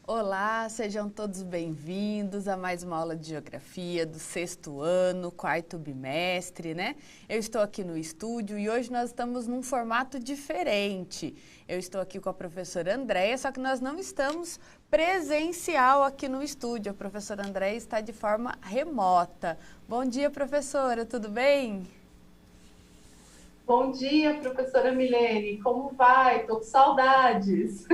Olá, sejam todos bem-vindos a mais uma aula de Geografia do sexto ano, quarto bimestre, né? Eu estou aqui no estúdio e hoje nós estamos num formato diferente. Eu estou aqui com a professora Andréia, só que nós não estamos presencial aqui no estúdio. A professora Andréia está de forma remota. Bom dia, professora, tudo bem? Bom dia, professora Milene. Como vai? Tô com saudades.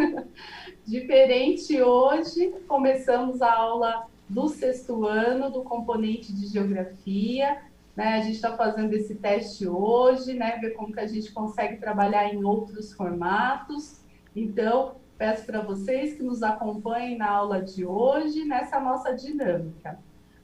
Diferente hoje, começamos a aula do sexto ano do componente de geografia, né? A gente está fazendo esse teste hoje, né? Ver como que a gente consegue trabalhar em outros formatos. Então, peço para vocês que nos acompanhem na aula de hoje, nessa nossa dinâmica.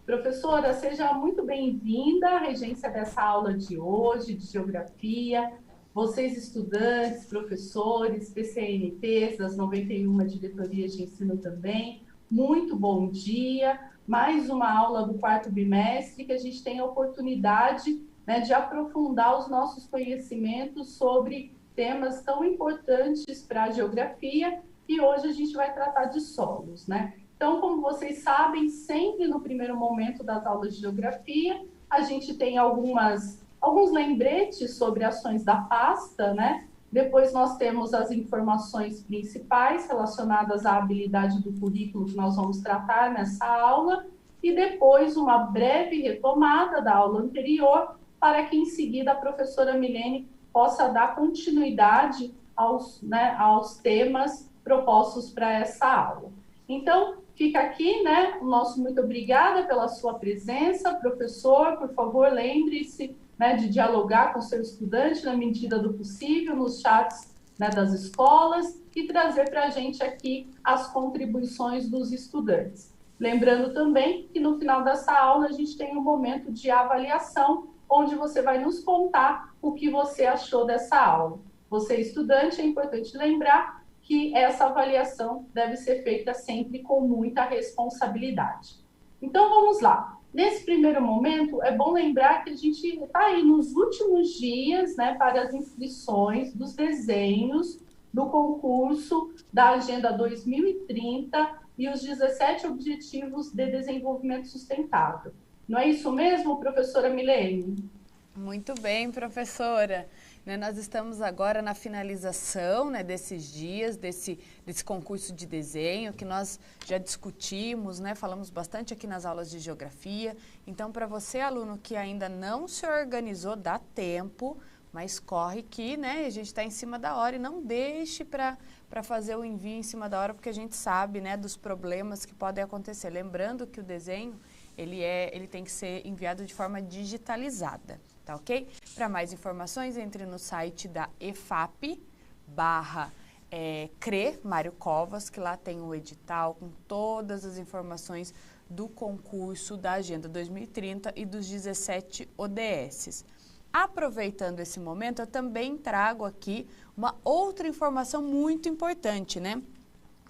Professora, seja muito bem-vinda à regência dessa aula de hoje, de geografia. Vocês, estudantes, professores, PCNPs das 91 diretorias de ensino também, muito bom dia. Mais uma aula do quarto bimestre que a gente tem a oportunidade, né, de aprofundar os nossos conhecimentos sobre temas tão importantes para a geografia e hoje a gente vai tratar de solos, né? Então, como vocês sabem, sempre no primeiro momento das aulas de geografia, a gente tem alguns lembretes sobre ações da pasta, né? Depois nós temos as informações principais relacionadas à habilidade do currículo que nós vamos tratar nessa aula, e depois uma breve retomada da aula anterior, para que em seguida a professora Milene possa dar continuidade aos temas propostos para essa aula. Então, fica aqui, né, o nosso muito obrigada pela sua presença. Professor, por favor, lembre-se, né, de dialogar com o seu estudante na medida do possível, nos chats, né, das escolas e trazer para a gente aqui as contribuições dos estudantes. Lembrando também que no final dessa aula a gente tem um momento de avaliação, onde você vai nos contar o que você achou dessa aula. Você, estudante, é importante lembrar que essa avaliação deve ser feita sempre com muita responsabilidade. Então, vamos lá. Nesse primeiro momento, é bom lembrar que a gente está aí nos últimos dias, né, para as inscrições dos desenhos do concurso da Agenda 2030 e os 17 Objetivos de Desenvolvimento Sustentável. Não é isso mesmo, professora Milene? Muito bem, professora. Nós estamos agora na finalização, né, desses dias, desse concurso de desenho que nós já discutimos, né, falamos bastante aqui nas aulas de geografia. Então, para você, aluno que ainda não se organizou, dá tempo, mas corre que, né, a gente está em cima da hora e não deixe para fazer o envio em cima da hora, porque a gente sabe, né, dos problemas que podem acontecer. Lembrando que o desenho, ele tem que ser enviado de forma digitalizada. Tá, ok? Para mais informações, entre no site da EFAP /CRE Mário Covas, que lá tem o edital com todas as informações do concurso da Agenda 2030 e dos 17 ODSs. Aproveitando esse momento, eu também trago aqui uma outra informação muito importante, né?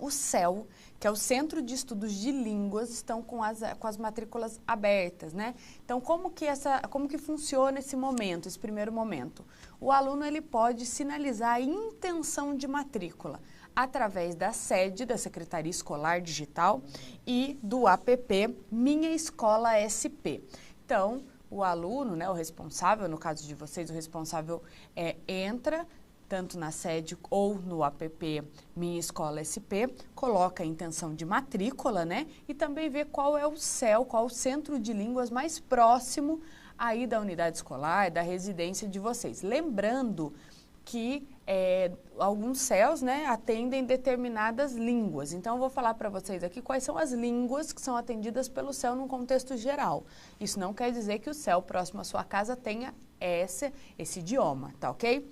O CEL, que é o Centro de Estudos de Línguas, estão com as matrículas abertas, né? Então, como que funciona esse momento, esse primeiro momento? O aluno ele pode sinalizar a intenção de matrícula através da sede da Secretaria Escolar Digital e do app Minha Escola SP. Então, o aluno, né, o responsável, no caso de vocês, o responsável entra tanto na sede ou no app Minha Escola SP, coloca a intenção de matrícula, né? E também vê qual é o CEL, qual o centro de línguas mais próximo aí da unidade escolar, da residência de vocês. Lembrando que alguns CELs, né, atendem determinadas línguas. Então, eu vou falar para vocês aqui quais são as línguas que são atendidas pelo CEL num contexto geral. Isso não quer dizer que o CEL próximo à sua casa tenha esse idioma, tá ok?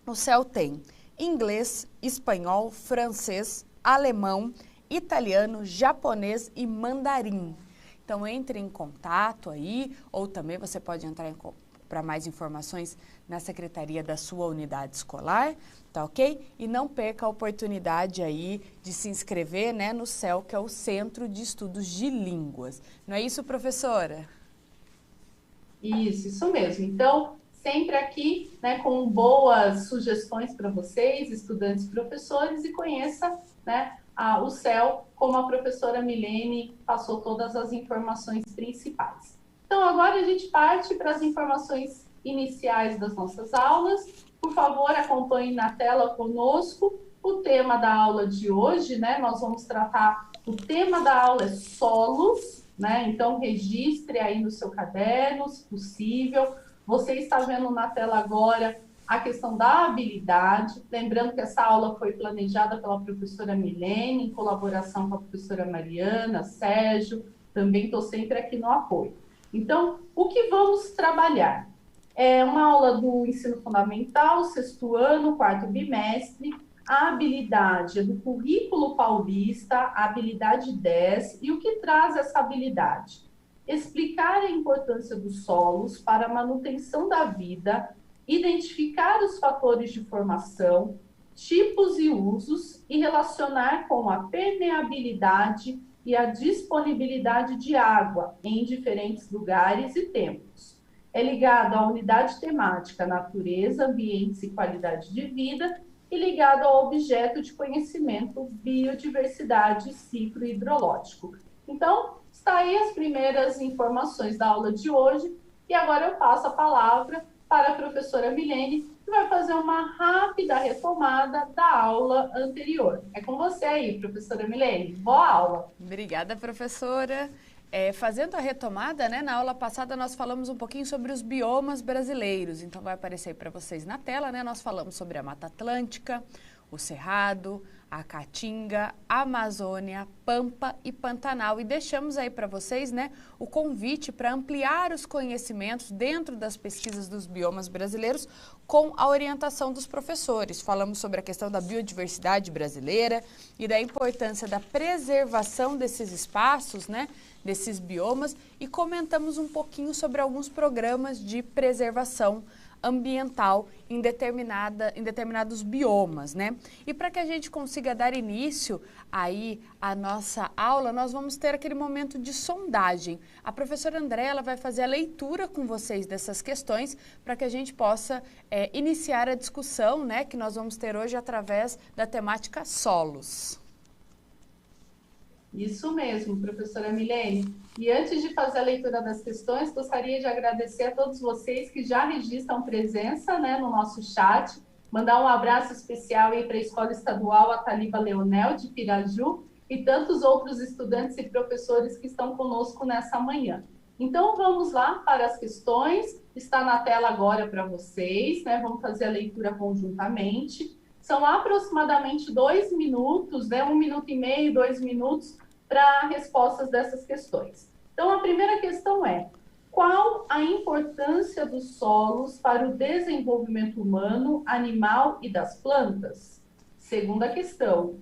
O CEL tem inglês, espanhol, francês, alemão, italiano, japonês e mandarim. Então, entre em contato aí, ou também você pode entrar para mais informações na secretaria da sua unidade escolar, tá ok? E não perca a oportunidade aí de se inscrever, né, no CEL, que é o Centro de Estudos de Línguas. Não é isso, professora? Isso mesmo. Então, sempre aqui, né, com boas sugestões para vocês, estudantes e professores, e conheça, né, o CEL, como a professora Milene passou todas as informações principais. Então, agora a gente parte para as informações iniciais das nossas aulas. Por favor, acompanhe na tela conosco o tema da aula de hoje, né? Nós vamos tratar, o tema da aula é solos, né? Então, registre aí no seu caderno, se possível. Você está vendo na tela agora a questão da habilidade. Lembrando que essa aula foi planejada pela professora Milene, em colaboração com a professora Mariana, Sérgio, também estou sempre aqui no apoio. Então, o que vamos trabalhar? É uma aula do ensino fundamental, 6º ano, 4º bimestre, a habilidade do currículo paulista, a habilidade 10, e o que traz essa habilidade? Explicar a importância dos solos para a manutenção da vida, identificar os fatores de formação, tipos e usos, e relacionar com a permeabilidade e a disponibilidade de água em diferentes lugares e tempos. É ligado à unidade temática natureza, ambientes e qualidade de vida, e ligado ao objeto de conhecimento biodiversidade e ciclo hidrológico. Então, está aí as primeiras informações da aula de hoje, e agora eu passo a palavra para a professora Milene, que vai fazer uma rápida retomada da aula anterior. É com você aí, professora Milene. Boa aula! Obrigada, professora. Fazendo a retomada, né, na aula passada nós falamos um pouquinho sobre os biomas brasileiros, então vai aparecer para vocês na tela, né, nós falamos sobre a Mata Atlântica, o Cerrado, a Caatinga, a Amazônia, Pampa e Pantanal, e deixamos aí para vocês, né, o convite para ampliar os conhecimentos dentro das pesquisas dos biomas brasileiros com a orientação dos professores. Falamos sobre a questão da biodiversidade brasileira e da importância da preservação desses espaços, né, desses biomas, e comentamos um pouquinho sobre alguns programas de preservação ambiental em determinados biomas, né? E para que a gente consiga dar início aí à nossa aula, nós vamos ter aquele momento de sondagem. A professora André, ela vai fazer a leitura com vocês dessas questões para que a gente possa iniciar a discussão, né, que nós vamos ter hoje através da temática solos. Isso mesmo, professora Milene. E antes de fazer a leitura das questões, gostaria de agradecer a todos vocês que já registram presença, né, no nosso chat. Mandar um abraço especial aí para a Escola Estadual Ataliba Leonel, de Piraju, e tantos outros estudantes e professores que estão conosco nessa manhã. Então, vamos lá para as questões. Está na tela agora para vocês, né? Vamos fazer a leitura conjuntamente. São aproximadamente 2 minutos, né? 1 minuto e meio, 2 minutos, para respostas dessas questões. Então, a primeira questão é: qual a importância dos solos para o desenvolvimento humano, animal e das plantas? Segunda questão: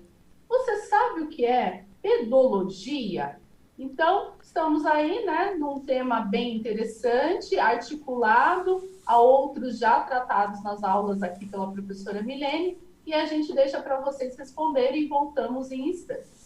você sabe o que é pedologia? Então, estamos aí, né, num tema bem interessante, articulado a outros já tratados nas aulas aqui pela professora Milene, e a gente deixa para vocês responderem e voltamos em instantes.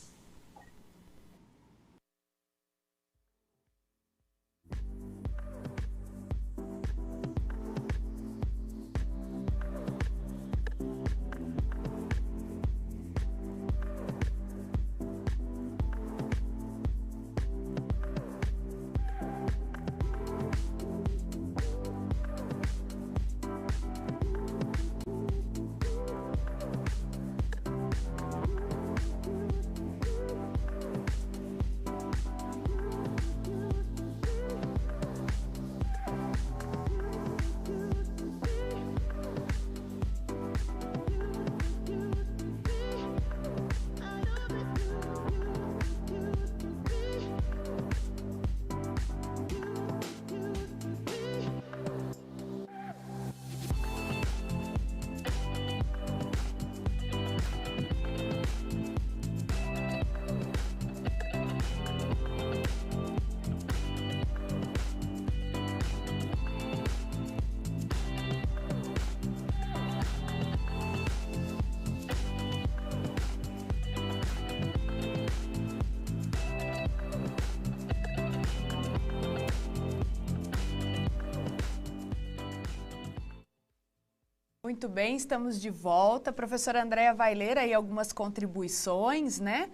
Muito bem, estamos de volta. A professora Andréia vai ler aí algumas contribuições, né,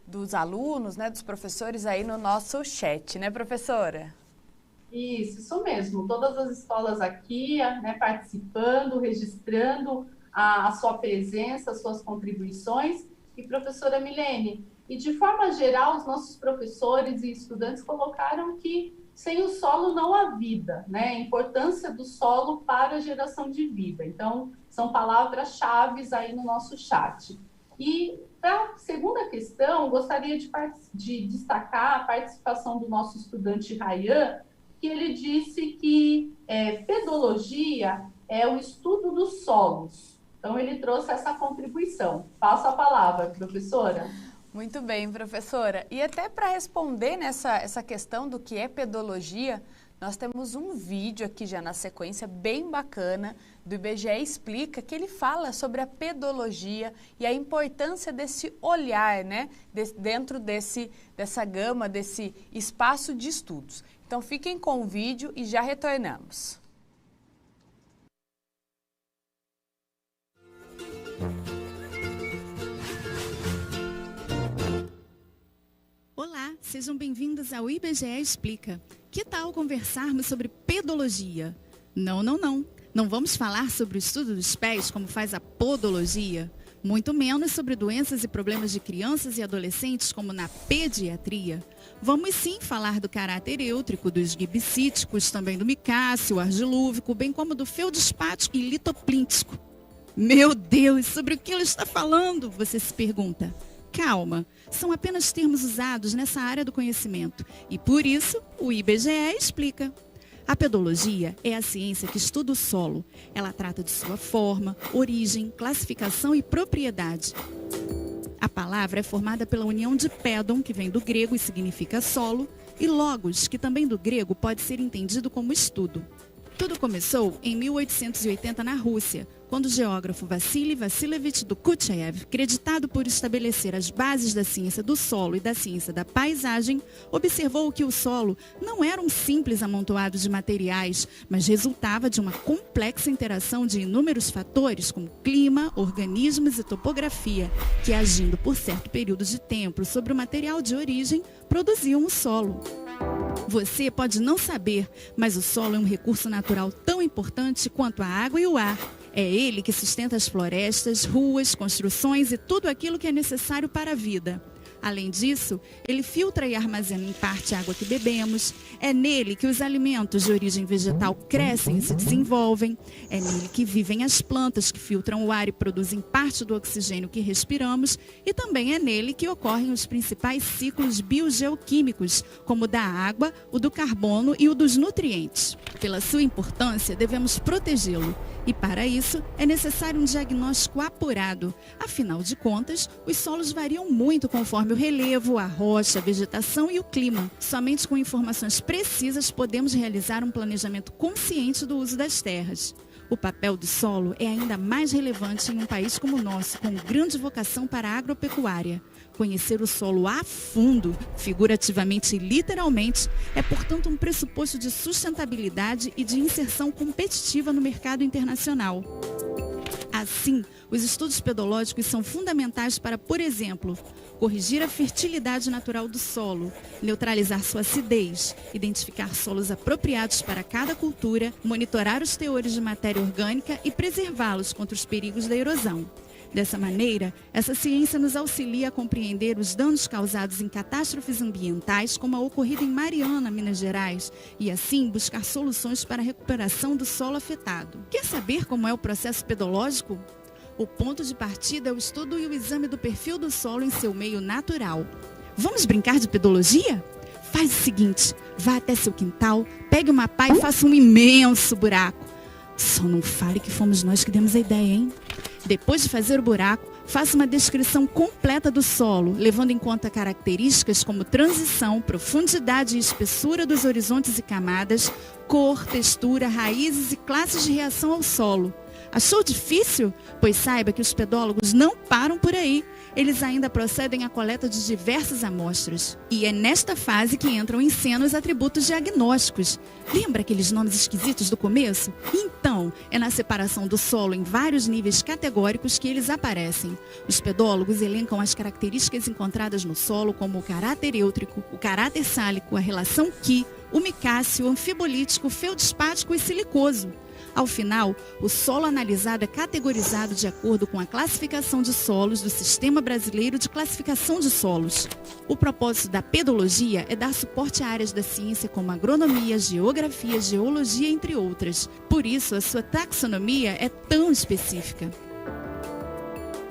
dos alunos, né, dos professores aí no nosso chat, né, professora? Isso mesmo. Todas as escolas aqui, né, participando, registrando a sua presença, as suas contribuições. E professora Milene, e de forma geral, os nossos professores e estudantes colocaram que sem o solo não há vida, né? A importância do solo para a geração de vida. Então, são palavras-chave aí no nosso chat. E para a segunda questão, gostaria de destacar a participação do nosso estudante Rayan, que ele disse que pedologia é o estudo dos solos. Então, ele trouxe essa contribuição. Passo a palavra, professora. Muito bem, professora. E até para responder essa questão do que é pedologia, nós temos um vídeo aqui já na sequência bem bacana do IBGE Explica, que ele fala sobre a pedologia e a importância desse olhar, né, dentro dessa gama, desse espaço de estudos. Então fiquem com o vídeo e já retornamos. Olá, sejam bem-vindos ao IBGE Explica. Que tal conversarmos sobre pedologia? Não. Não vamos falar sobre o estudo dos pés, como faz a podologia. Muito menos sobre doenças e problemas de crianças e adolescentes, como na pediatria. Vamos sim falar do caráter êutrico, dos gibicíticos, também do micáceo, argilúvico, bem como do feldispático e litoplíntico. Meu Deus, sobre o que ela está falando? Você se pergunta. Calma, são apenas termos usados nessa área do conhecimento e, por isso, o IBGE explica. A pedologia é a ciência que estuda o solo. Ela trata de sua forma, origem, classificação e propriedade. A palavra é formada pela união de pedon, que vem do grego e significa solo, e logos, que também do grego pode ser entendido como estudo. Tudo começou em 1880 na Rússia, quando o geógrafo Vassily Vassilievich Dokuchaev, creditado por estabelecer as bases da ciência do solo e da ciência da paisagem, observou que o solo não era um simples amontoado de materiais, mas resultava de uma complexa interação de inúmeros fatores, como clima, organismos e topografia, que, agindo por certo período de tempo sobre o material de origem, produziam o solo. Você pode não saber, mas o solo é um recurso natural tão importante quanto a água e o ar. É ele que sustenta as florestas, ruas, construções e tudo aquilo que é necessário para a vida. Além disso, ele filtra e armazena em parte a água que bebemos. É nele que os alimentos de origem vegetal crescem e se desenvolvem. É nele que vivem as plantas que filtram o ar e produzem parte do oxigênio que respiramos. E também é nele que ocorrem os principais ciclos biogeoquímicos, como o da água, o do carbono e o dos nutrientes. Pela sua importância, devemos protegê-lo. E para isso, é necessário um diagnóstico apurado. Afinal de contas, os solos variam muito conforme o relevo, a rocha, a vegetação e o clima. Somente com informações precisas podemos realizar um planejamento consciente do uso das terras. O papel do solo é ainda mais relevante em um país como o nosso, com grande vocação para a agropecuária. Conhecer o solo a fundo, figurativamente e literalmente, é, portanto, um pressuposto de sustentabilidade e de inserção competitiva no mercado internacional. Assim, os estudos pedológicos são fundamentais para, por exemplo, corrigir a fertilidade natural do solo, neutralizar sua acidez, identificar solos apropriados para cada cultura, monitorar os teores de matéria orgânica e preservá-los contra os perigos da erosão. Dessa maneira, essa ciência nos auxilia a compreender os danos causados em catástrofes ambientais, como a ocorrida em Mariana, Minas Gerais, e assim buscar soluções para a recuperação do solo afetado. Quer saber como é o processo pedológico? O ponto de partida é o estudo e o exame do perfil do solo em seu meio natural. Vamos brincar de pedologia? Faz o seguinte, vá até seu quintal, pegue uma pá e faça um imenso buraco. Só não fale que fomos nós que demos a ideia, hein? Depois de fazer o buraco, faça uma descrição completa do solo, levando em conta características como transição, profundidade e espessura dos horizontes e camadas, cor, textura, raízes e classes de reação ao solo. Achou difícil? Pois saiba que os pedólogos não param por aí. eles ainda procedem à coleta de diversas amostras. E é nesta fase que entram em cena os atributos diagnósticos. Lembra aqueles nomes esquisitos do começo? Então, é na separação do solo em vários níveis categóricos que eles aparecem. Os pedólogos elencam as características encontradas no solo, como o caráter êutrico, o caráter sálico, a relação Qi, o micáceo, o anfibolítico, o feldispático e silicoso. Ao final, o solo analisado é categorizado de acordo com a classificação de solos do Sistema Brasileiro de Classificação de Solos. O propósito da pedologia é dar suporte a áreas da ciência como agronomia, geografia, geologia, entre outras. Por isso, a sua taxonomia é tão específica.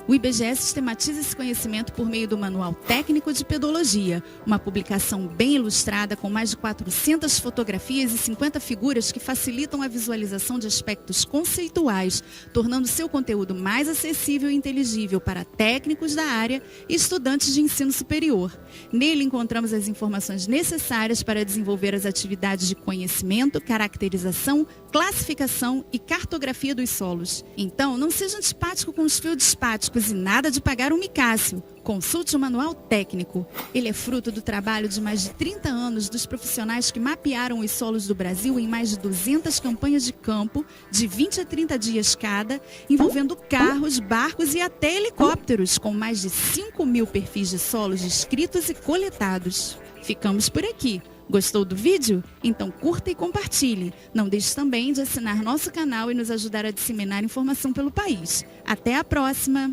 O IBGE sistematiza esse conhecimento por meio do Manual Técnico de Pedologia, uma publicação bem ilustrada com mais de 400 fotografias e 50 figuras que facilitam a visualização de aspectos conceituais, tornando seu conteúdo mais acessível e inteligível para técnicos da área e estudantes de ensino superior. Nele encontramos as informações necessárias para desenvolver as atividades de conhecimento, caracterização, classificação e cartografia dos solos. Então, não seja antipático com os feldispáticos e nada de pagar um micáceo. Consulte o Manual Técnico. Ele é fruto do trabalho de mais de 30 anos dos profissionais que mapearam os solos do Brasil em mais de 200 campanhas de campo, de 20 a 30 dias cada, envolvendo carros, barcos e até helicópteros, com mais de 5.000 perfis de solos descritos e coletados. Ficamos por aqui. Gostou do vídeo? Então curta e compartilhe. Não deixe também de assinar nosso canal e nos ajudar a disseminar informação pelo país. Até a próxima!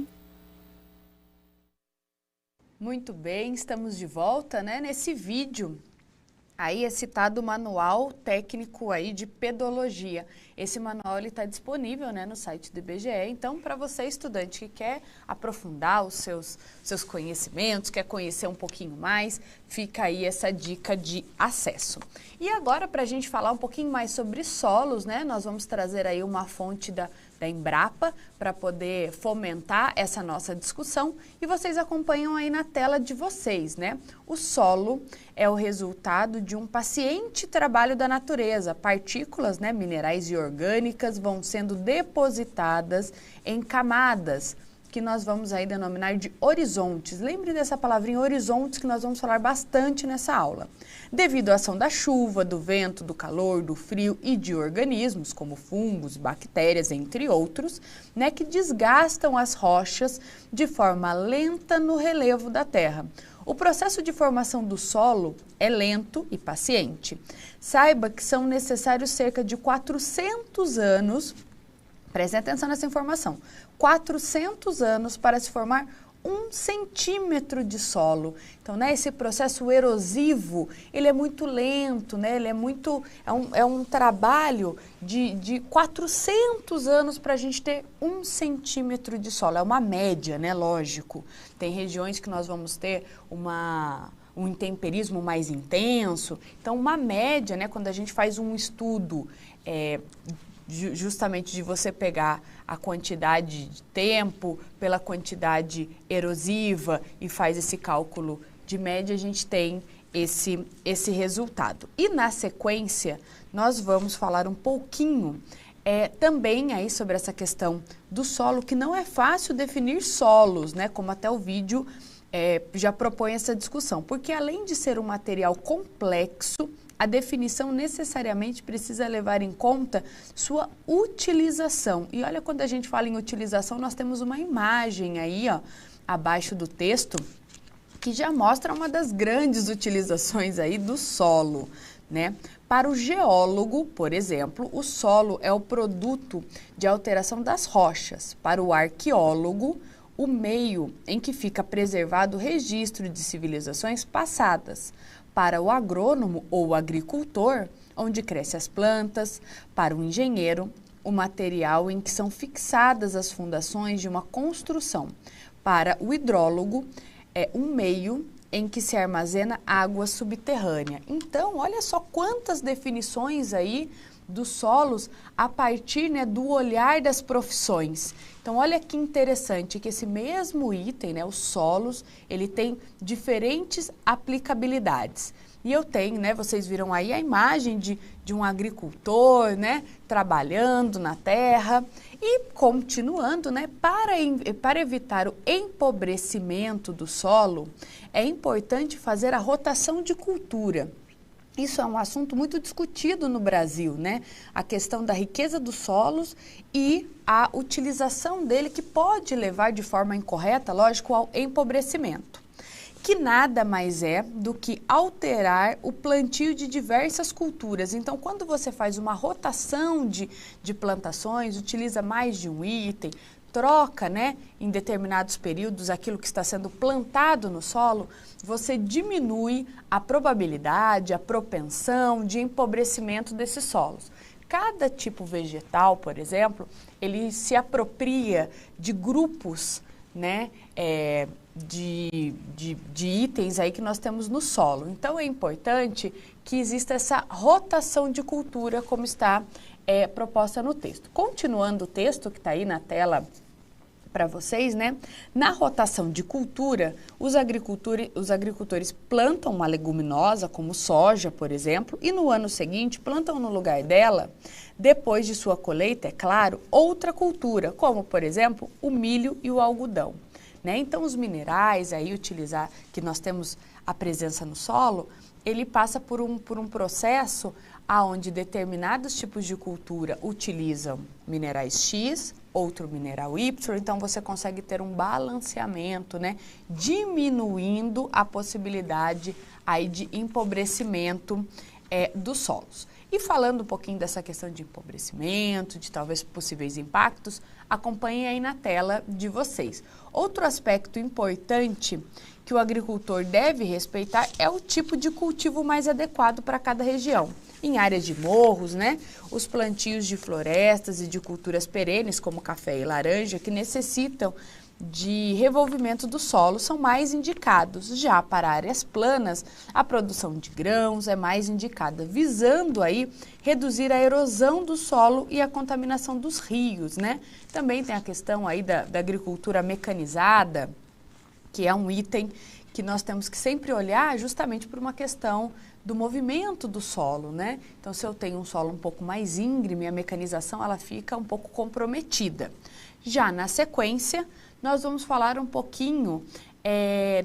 Muito bem, estamos de volta, né? Nesse vídeo, aí é citado o Manual Técnico aí de Pedologia. Esse manual está disponível, né, no site do IBGE. Então, para você, estudante que quer aprofundar os seus conhecimentos, quer conhecer um pouquinho mais, fica aí essa dica de acesso. E agora, para a gente falar um pouquinho mais sobre solos, né, nós vamos trazer aí uma fonte da Embrapa para poder fomentar essa nossa discussão e vocês acompanham aí na tela de vocês, né? O solo é o resultado de um paciente trabalho da natureza. Partículas, né, minerais e orgânicas vão sendo depositadas em camadas que nós vamos aí denominar de horizontes. Lembre dessa palavrinha horizontes que nós vamos falar bastante nessa aula. Devido à ação da chuva, do vento, do calor, do frio e de organismos como fungos, bactérias, entre outros, né, que desgastam as rochas de forma lenta no relevo da terra. O processo de formação do solo é lento e paciente. Saiba que são necessários cerca de 400 anos, prestem atenção nessa informação, 400 anos para se formar 1 centímetro de solo. Então, né, esse processo erosivo, ele é muito lento, né, ele é um trabalho de 400 anos para a gente ter 1 centímetro de solo. É uma média, né, lógico. Tem regiões que nós vamos ter um intemperismo mais intenso. Então, uma média, né, quando a gente faz um estudo justamente de você pegar a quantidade de tempo pela quantidade erosiva e faz esse cálculo de média, a gente tem esse resultado. E na sequência, nós vamos falar um pouquinho também aí sobre essa questão do solo, que não é fácil definir solos, né? Como até o vídeo já propõe essa discussão, porque além de ser um material complexo, a definição necessariamente precisa levar em conta sua utilização. E olha, quando a gente fala em utilização, nós temos uma imagem aí, ó, abaixo do texto, que já mostra uma das grandes utilizações aí do solo, né? Para o geólogo, por exemplo, o solo é o produto de alteração das rochas. Para o arqueólogo, o meio em que fica preservado o registro de civilizações passadas. Para o agrônomo ou agricultor, onde crescem as plantas. Para o engenheiro, o material em que são fixadas as fundações de uma construção. Para o hidrólogo, é um meio em que se armazena água subterrânea. Então, olha só quantas definições aí dos solos a partir, né, do olhar das profissões. Então, olha que interessante que esse mesmo item, né, os solos, ele tem diferentes aplicabilidades. E eu tenho, né, vocês viram aí a imagem de um agricultor, né, trabalhando na terra e continuando, né, para evitar o empobrecimento do solo, é importante fazer a rotação de cultura. Isso é um assunto muito discutido no Brasil, né? A questão da riqueza dos solos e a utilização dele que pode levar de forma incorreta, lógico, ao empobrecimento. Que nada mais é do que alterar o plantio de diversas culturas. Então, quando você faz uma rotação de plantações, utiliza mais de um item, troca, né, em determinados períodos aquilo que está sendo plantado no solo, você diminui a probabilidade, a propensão de empobrecimento desses solos. Cada tipo vegetal, por exemplo, ele se apropria de grupos, né, de itens aí que nós temos no solo. Então, é importante que exista essa rotação de cultura, como está proposta no texto. Continuando o texto que está aí na tela para vocês, né? Na rotação de cultura, os agricultores plantam uma leguminosa, como soja, por exemplo, e no ano seguinte plantam no lugar dela, depois de sua colheita, é claro, outra cultura, como, por exemplo, o milho e o algodão. Né? Então, os minerais aí que nós temos a presença no solo, ele passa por um processo onde determinados tipos de cultura utilizam minerais X, outro mineral Y, então você consegue ter um balanceamento, né? Diminuindo a possibilidade aí de empobrecimento dos solos. E falando um pouquinho dessa questão de empobrecimento, de talvez possíveis impactos, acompanhem aí na tela de vocês. Outro aspecto importante que o agricultor deve respeitar é o tipo de cultivo mais adequado para cada região. Em áreas de morros, né, os plantios de florestas e de culturas perenes, como café e laranja, que necessitam de revolvimento do solo, são mais indicados. Já para áreas planas, a produção de grãos é mais indicada, visando aí reduzir a erosão do solo e a contaminação dos rios, né? Também tem a questão aí da agricultura mecanizada, que é um item que nós temos que sempre olhar justamente por uma questão do movimento do solo, né? Então, se eu tenho um solo um pouco mais íngreme, a mecanização ela fica um pouco comprometida. Já na sequência, nós vamos falar um pouquinho,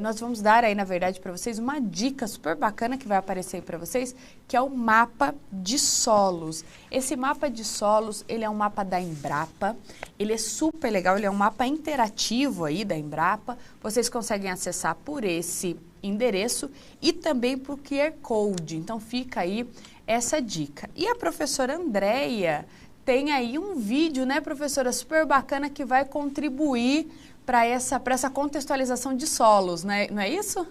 nós vamos dar aí, na verdade, para vocês uma dica super bacana que vai aparecer aí para vocês, que é o mapa de solos. Esse mapa de solos, ele é um mapa da Embrapa, ele é super legal, ele é um mapa interativo aí da Embrapa, vocês conseguem acessar por esse endereço e também por QR Code, então fica aí essa dica. E a professora Andréia tem aí um vídeo, né, professora, super bacana que vai contribuir para essa contextualização de solos, né? Não é isso?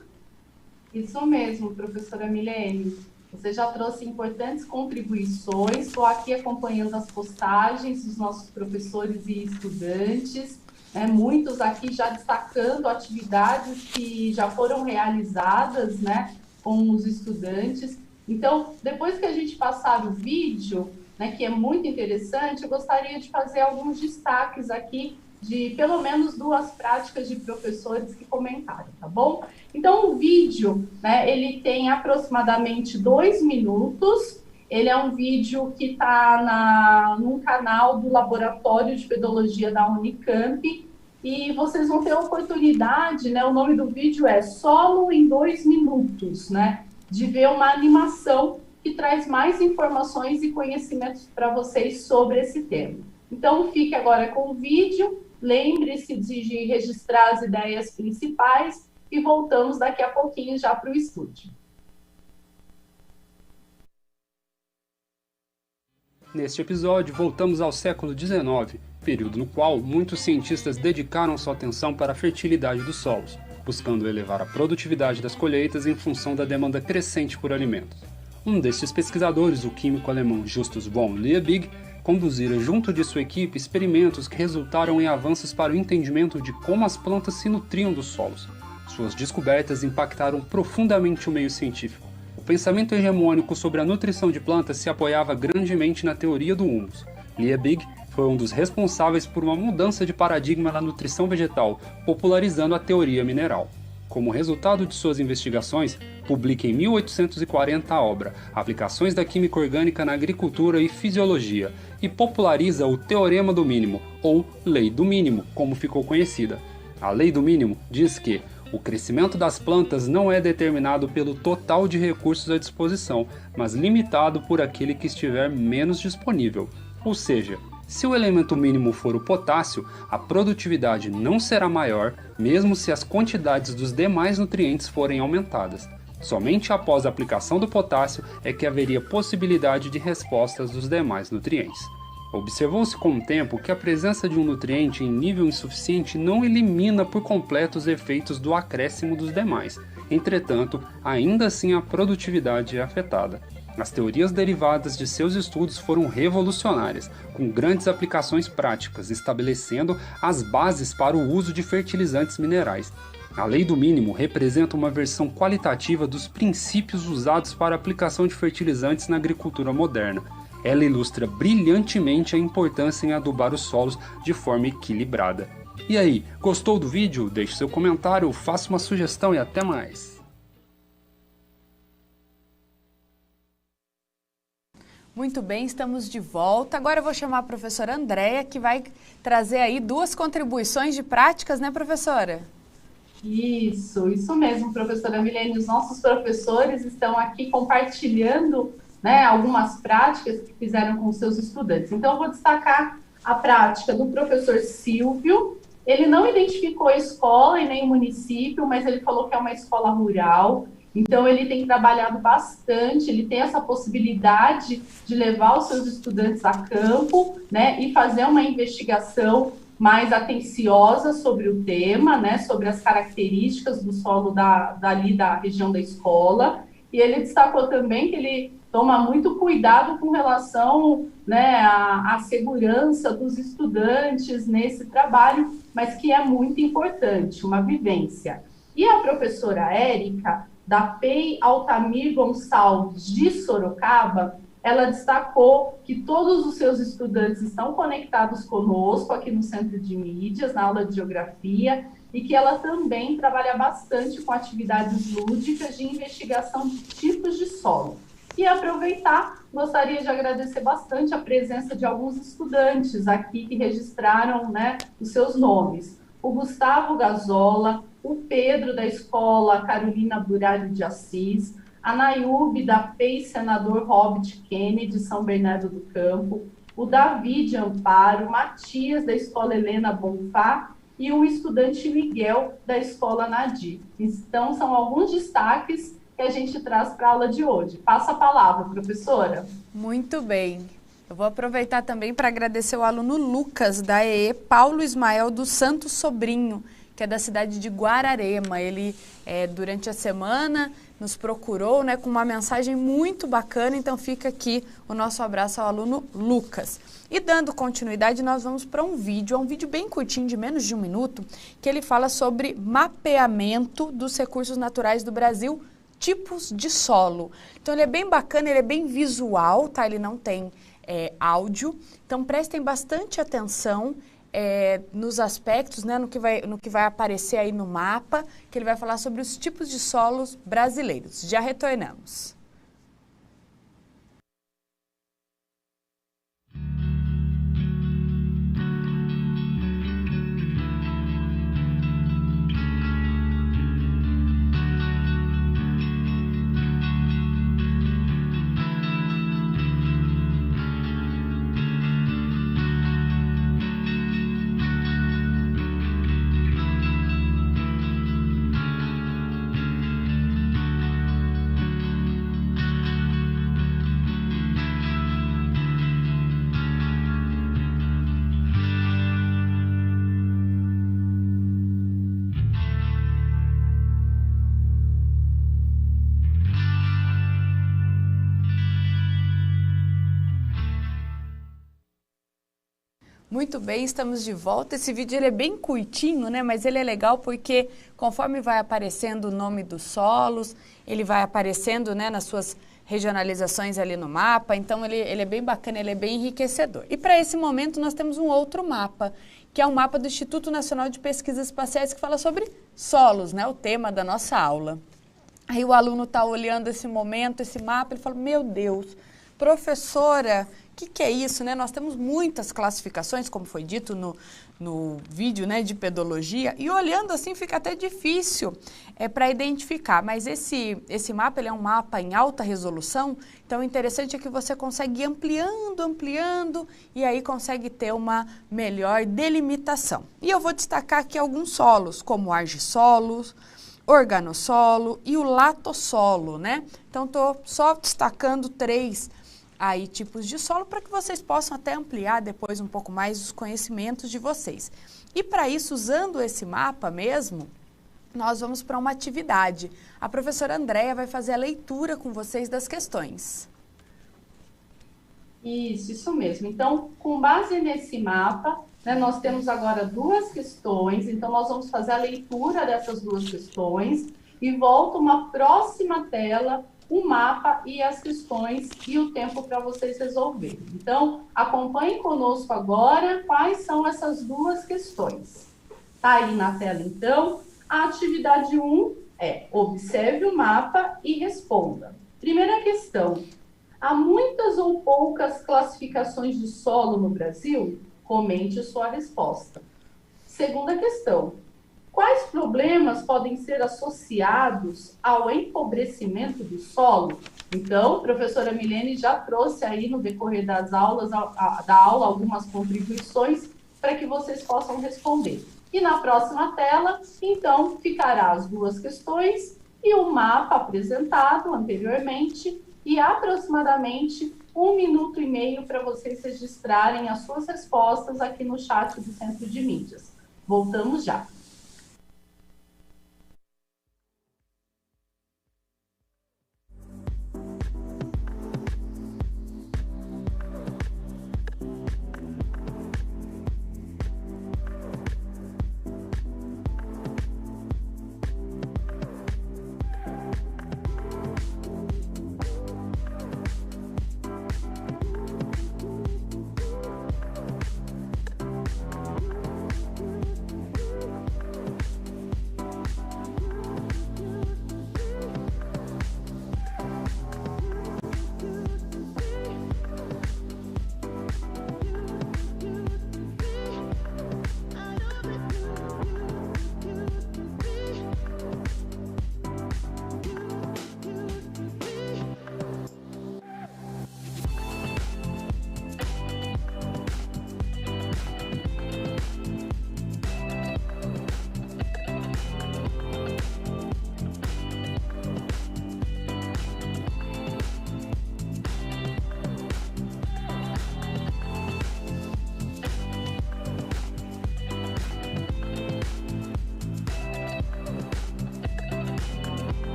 Isso mesmo, professora Milene. Você já trouxe importantes contribuições, estou aqui acompanhando as postagens dos nossos professores e estudantes, né? Muitos aqui já destacando atividades que já foram realizadas, né, com os estudantes. Então, depois que a gente passar o vídeo, né, que é muito interessante, eu gostaria de fazer alguns destaques aqui de pelo menos 2 práticas de professores que comentaram, tá bom? Então, o vídeo, né, ele tem aproximadamente 2 minutos, ele é um vídeo que está num canal do Laboratório de Pedologia da Unicamp, e vocês vão ter a oportunidade, né, o nome do vídeo é Solo em 2 minutos, né, de ver uma animação que traz mais informações e conhecimentos para vocês sobre esse tema. Então, fique agora com o vídeo, lembre-se de registrar as ideias principais e voltamos daqui a pouquinho já para o estúdio. Neste episódio, voltamos ao século XIX, período no qual muitos cientistas dedicaram sua atenção para a fertilidade dos solos, buscando elevar a produtividade das colheitas em função da demanda crescente por alimentos. Um destes pesquisadores, o químico alemão Justus von Liebig, conduzira junto de sua equipe experimentos que resultaram em avanços para o entendimento de como as plantas se nutriam dos solos. Suas descobertas impactaram profundamente o meio científico. O pensamento hegemônico sobre a nutrição de plantas se apoiava grandemente na teoria do humus. Liebig foi um dos responsáveis por uma mudança de paradigma na nutrição vegetal, popularizando a teoria mineral. Como resultado de suas investigações, publica em 1840 a obra Aplicações da Química Orgânica na Agricultura e Fisiologia e populariza o Teorema do Mínimo, ou Lei do Mínimo, como ficou conhecida. A Lei do Mínimo diz que o crescimento das plantas não é determinado pelo total de recursos à disposição, mas limitado por aquele que estiver menos disponível. Ou seja, se o elemento mínimo for o potássio, a produtividade não será maior, mesmo se as quantidades dos demais nutrientes forem aumentadas. Somente após a aplicação do potássio é que haveria possibilidade de respostas dos demais nutrientes. Observou-se com o tempo que a presença de um nutriente em nível insuficiente não elimina por completo os efeitos do acréscimo dos demais. Entretanto, ainda assim a produtividade é afetada. As teorias derivadas de seus estudos foram revolucionárias, com grandes aplicações práticas, estabelecendo as bases para o uso de fertilizantes minerais. A Lei do Mínimo representa uma versão qualitativa dos princípios usados para a aplicação de fertilizantes na agricultura moderna. Ela ilustra brilhantemente a importância em adubar os solos de forma equilibrada. E aí, gostou do vídeo? Deixe seu comentário, faça uma sugestão e até mais! Muito bem, estamos de volta. Agora eu vou chamar a professora Andréia, que vai trazer aí 2 contribuições de práticas, né, professora? Isso mesmo, professora Milene. Os nossos professores estão aqui compartilhando, né, algumas práticas que fizeram com os seus estudantes. Então, eu vou destacar a prática do professor Silvio. Ele não identificou a escola e nem o município, mas ele falou que é uma escola rural. Então, ele tem trabalhado bastante, ele tem essa possibilidade de levar os seus estudantes a campo, né, e fazer uma investigação mais atenciosa sobre o tema, né, sobre as características do solo dali da região da escola. E ele destacou também que ele toma muito cuidado com relação, né, à segurança dos estudantes nesse trabalho, mas que é muito importante, uma vivência. E a professora Érica, da PEI Altamir Gonçalves de Sorocaba, ela destacou que todos os seus estudantes estão conectados conosco aqui no Centro de Mídias, na aula de Geografia, e que ela também trabalha bastante com atividades lúdicas de investigação de tipos de solo. E aproveitar, gostaria de agradecer bastante a presença de alguns estudantes aqui que registraram, né, os seus nomes. O Gustavo Gazola, o Pedro da Escola Carolina Burari de Assis, a Nayube da PEI Senador Robert Kennedy de São Bernardo do Campo, o David Amparo, Matias da Escola Helena Bonfá e o estudante Miguel da Escola Nadir. Então, são alguns destaques que a gente traz para a aula de hoje. Passa a palavra, professora. Muito bem. Eu vou aproveitar também para agradecer o aluno Lucas, da EE Paulo Ismael dos Santos Sobrinho, que é da cidade de Guararema. Ele, durante a semana, nos procurou, né, com uma mensagem muito bacana, então fica aqui o nosso abraço ao aluno Lucas. E dando continuidade, nós vamos para um vídeo bem curtinho, de menos de 1 minuto, que ele fala sobre mapeamento dos recursos naturais do Brasil, tipos de solo. Então ele é bem bacana, ele é bem visual, tá? Ele não tem áudio, então prestem bastante atenção nos aspectos, né, no que vai aparecer aí no mapa, que ele vai falar sobre os tipos de solos brasileiros. Já retornamos. Muito bem, estamos de volta. Esse vídeo ele é bem curtinho, né? Mas ele é legal porque conforme vai aparecendo o nome dos solos, ele vai aparecendo, né, nas suas regionalizações ali no mapa, então ele é bem bacana, ele é bem enriquecedor. E para esse momento nós temos um outro mapa, que é o mapa do Instituto Nacional de Pesquisas Espaciais, que fala sobre solos, né, o tema da nossa aula. Aí o aluno está olhando esse momento, esse mapa, ele fala, meu Deus, professora, o que é isso, né? Nós temos muitas classificações, como foi dito no vídeo, né, de pedologia, e olhando assim fica até difícil para identificar, mas esse mapa ele é um mapa em alta resolução, então o interessante é que você consegue ir ampliando, e aí consegue ter uma melhor delimitação. E eu vou destacar aqui alguns solos, como o argissolos, organossolo e o latossolo, né? Então, estou só destacando 3 aí tipos de solo para que vocês possam até ampliar depois um pouco mais os conhecimentos de vocês. E para isso, usando esse mapa mesmo, nós vamos para uma atividade. A professora Andréia vai fazer a leitura com vocês das questões. Isso mesmo. Então, com base nesse mapa, né, nós temos agora 2 questões, então nós vamos fazer a leitura dessas 2 questões e volta uma próxima tela, o mapa e as questões e o tempo para vocês resolverem. Então, acompanhem conosco agora quais são essas 2 questões. Está aí na tela, então. A atividade 1 é observe o mapa e responda. Primeira questão. Há muitas ou poucas classificações de solo no Brasil? Comente sua resposta. Segunda questão. Quais problemas podem ser associados ao empobrecimento do solo? Então, a professora Milene já trouxe aí no decorrer das aulas, da aula algumas contribuições para que vocês possam responder. E na próxima tela, então, ficará as 2 questões e o mapa apresentado anteriormente e aproximadamente 1 minuto e meio para vocês registrarem as suas respostas aqui no chat do Centro de Mídias. Voltamos já.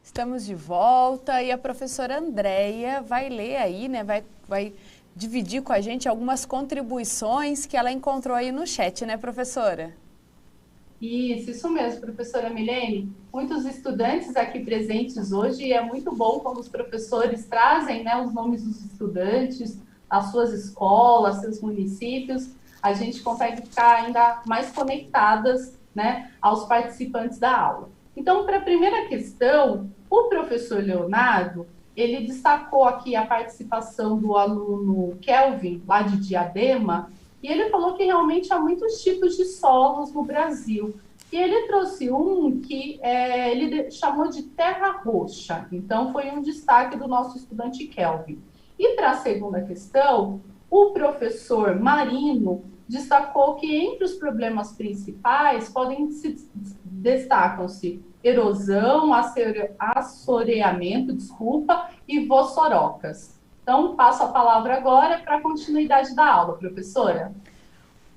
Estamos de volta e a professora Andréia vai ler aí, né, vai dividir com a gente algumas contribuições que ela encontrou aí no chat, né, professora? Isso mesmo, professora Milene. Muitos estudantes aqui presentes hoje e é muito bom quando os professores trazem, né, os nomes dos estudantes, as suas escolas, seus municípios, a gente consegue ficar ainda mais conectadas, né, aos participantes da aula. Então, para a primeira questão, o professor Leonardo, ele destacou aqui a participação do aluno Kelvin, lá de Diadema, e ele falou que realmente há muitos tipos de solos no Brasil. E ele trouxe um que ele chamou de terra roxa. Então, foi um destaque do nosso estudante Kelvin. E para a segunda questão, o professor Marino destacou que entre os problemas principais destacam-se erosão, assoreamento, e vossorocas. Então, passo a palavra agora para a continuidade da aula, professora.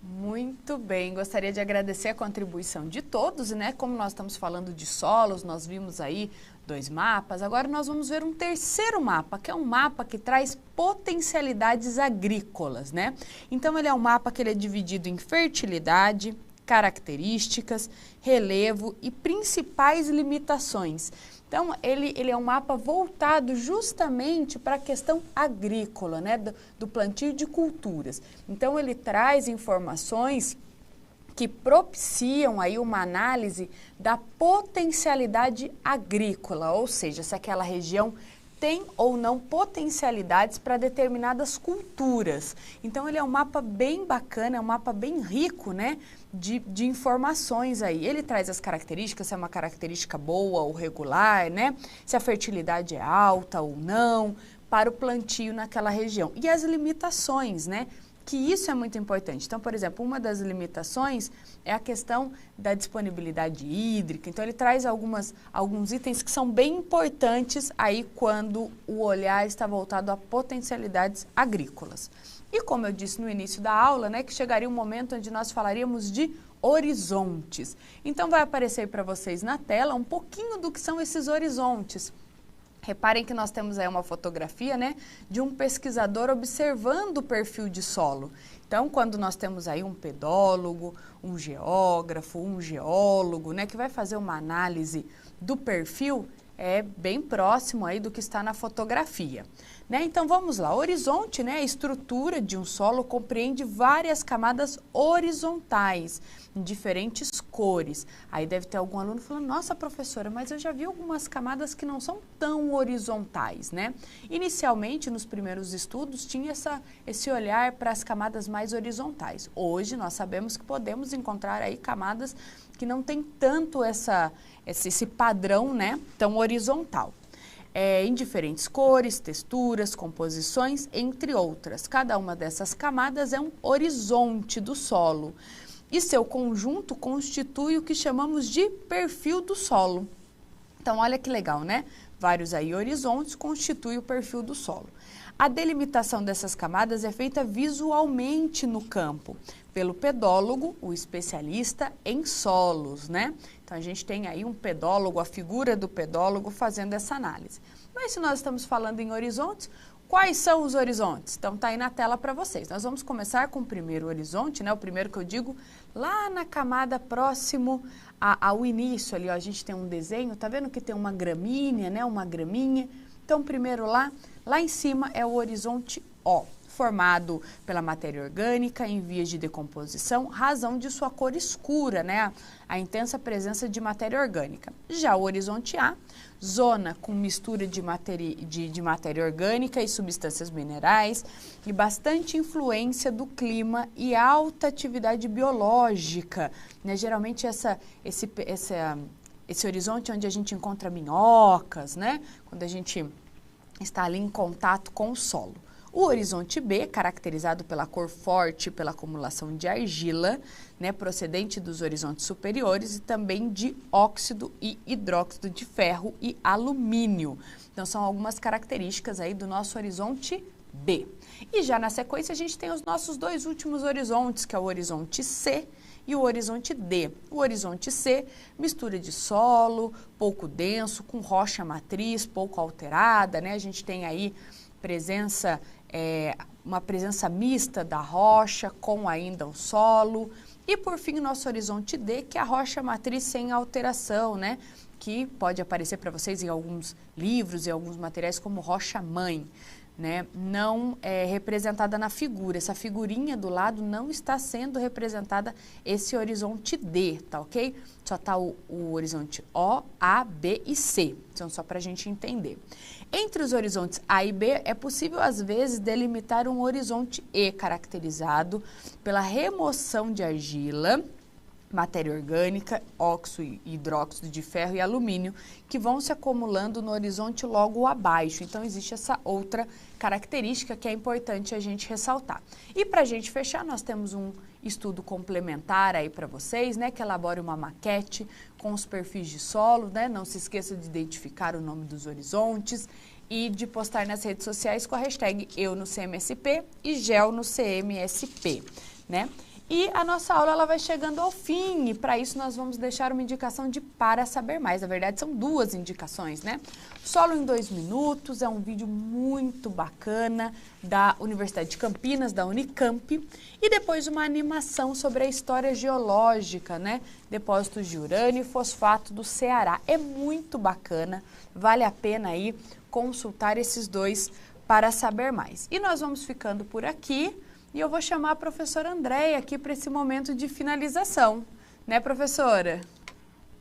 Muito bem, gostaria de agradecer a contribuição de todos, né? Como nós estamos falando de solos, nós vimos aí 2 mapas, agora nós vamos ver um terceiro mapa, que é um mapa que traz potencialidades agrícolas, né? Então ele é um mapa que ele é dividido em fertilidade, características, relevo e principais limitações. Então, ele é um mapa voltado justamente para a questão agrícola, né, do plantio de culturas. Então, ele traz informações que propiciam aí uma análise da potencialidade agrícola, ou seja, se aquela região tem ou não potencialidades para determinadas culturas. Então, ele é um mapa bem bacana, é um mapa bem rico, né, de informações aí. Ele traz as características, se é uma característica boa ou regular, né, se a fertilidade é alta ou não, para o plantio naquela região. E as limitações, né, que isso é muito importante. Então, por exemplo, uma das limitações é a questão da disponibilidade hídrica. Então, ele traz alguns itens que são bem importantes aí quando o olhar está voltado a potencialidades agrícolas. E como eu disse no início da aula, né, que chegaria um momento onde nós falaríamos de horizontes. Então, vai aparecer para vocês na tela um pouquinho do que são esses horizontes. Reparem que nós temos aí uma fotografia, né, de um pesquisador observando o perfil de solo. Então, quando nós temos aí um pedólogo, um geógrafo, um geólogo, né, que vai fazer uma análise do perfil, é bem próximo aí do que está na fotografia. Né? Então, vamos lá. Horizonte, né, a estrutura de um solo compreende várias camadas horizontais, em diferentes cores. Aí deve ter algum aluno falando, nossa, professora, mas eu já vi algumas camadas que não são tão horizontais, né? Inicialmente, nos primeiros estudos, tinha esse olhar para as camadas mais horizontais. Hoje, nós sabemos que podemos encontrar aí camadas que não tem tanto esse padrão, né, tão horizontal. Em diferentes cores, texturas, composições, entre outras. Cada uma dessas camadas é um horizonte do solo e seu conjunto constitui o que chamamos de perfil do solo. Então, olha que legal, né? Vários aí horizontes constituem o perfil do solo. A delimitação dessas camadas é feita visualmente no campo, pelo pedólogo, o especialista em solos, né? Então, a gente tem aí um pedólogo, a figura do pedólogo fazendo essa análise. Mas se nós estamos falando em horizontes, quais são os horizontes? Então, tá aí na tela para vocês. Nós vamos começar com o primeiro horizonte, né? O primeiro que eu digo, lá na camada próximo ao início ali, ó, a gente tem um desenho, tá vendo que tem uma gramínea, né? Uma graminha. Então, primeiro lá em cima é o horizonte O, formado pela matéria orgânica em vias de decomposição, razão de sua cor escura, né? A intensa presença de matéria orgânica. Já o horizonte A, zona com mistura de matéria orgânica e substâncias minerais e bastante influência do clima e alta atividade biológica, né? Geralmente esse horizonte onde a gente encontra minhocas, né? Quando a gente está ali em contato com o solo. O horizonte B, caracterizado pela cor forte, pela acumulação de argila, né, procedente dos horizontes superiores e também de óxido e hidróxido de ferro e alumínio. Então, são algumas características aí do nosso horizonte B. E já na sequência, a gente tem os nossos 2 últimos horizontes, que é o horizonte C e o horizonte D. O horizonte C, mistura de solo, pouco denso, com rocha matriz, pouco alterada, né? A gente tem aí uma presença mista da rocha com ainda o solo. E por fim, o nosso horizonte D, que é a rocha matriz sem alteração, né? Que pode aparecer para vocês em alguns livros e alguns materiais como rocha-mãe, né? Não é representada na figura. Essa figurinha do lado não está sendo representada esse horizonte D, tá ok? Só está o horizonte O, A, B e C. Então, só para a gente entender. Entre os horizontes A e B, é possível, às vezes, delimitar um horizonte E, caracterizado pela remoção de argila, matéria orgânica, óxido e hidróxido de ferro e alumínio, que vão se acumulando no horizonte logo abaixo. Então, existe essa outra característica que é importante a gente ressaltar. E para a gente fechar, nós temos um estudo complementar aí para vocês, né, que elabore uma maquete com os perfis de solo, né? Não se esqueça de identificar o nome dos horizontes e de postar nas redes sociais com a hashtag Eu no CMSP e Gel no CMSP, né? E a nossa aula ela vai chegando ao fim e para isso nós vamos deixar uma indicação de Para Saber Mais. Na verdade são duas indicações, né? Solo em 2 minutos é um vídeo muito bacana da Universidade de Campinas, da Unicamp, e depois uma animação sobre a história geológica, né? Depósitos de urânio e fosfato do Ceará. É muito bacana, vale a pena aí consultar esses dois para saber mais. E nós vamos ficando por aqui. E eu vou chamar a professora Andréia aqui para esse momento de finalização. Né, professora?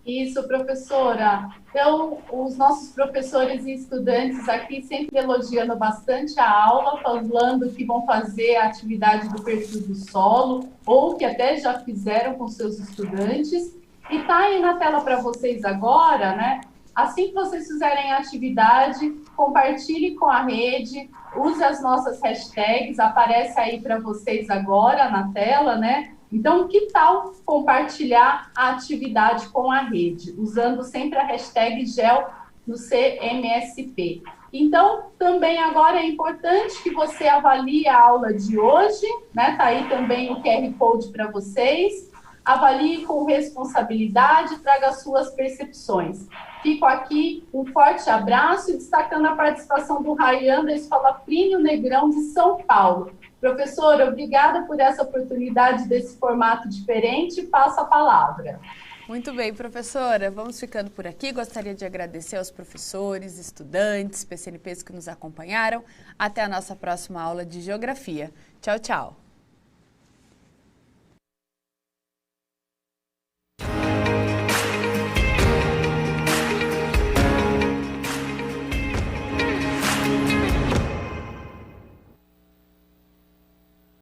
Isso, professora. Então, os nossos professores e estudantes aqui sempre elogiando bastante a aula, falando que vão fazer a atividade do perfil do solo, ou que até já fizeram com seus estudantes. E está aí na tela para vocês agora, né? Assim que vocês fizerem a atividade, compartilhe com a rede, use as nossas hashtags, aparece aí para vocês agora na tela, né? Então, que tal compartilhar a atividade com a rede, usando sempre a hashtag GEL no CMSP. Então, também agora é importante que você avalie a aula de hoje, né? Tá aí também o QR Code para vocês. Avalie com responsabilidade, traga suas percepções. Fico aqui, um forte abraço e destacando a participação do Ryan da Escola Plínio Negrão de São Paulo. Professora, obrigada por essa oportunidade desse formato diferente. Passo a palavra. Muito bem, professora. Vamos ficando por aqui. Gostaria de agradecer aos professores, estudantes, PCNPs que nos acompanharam. Até a nossa próxima aula de Geografia. Tchau, tchau.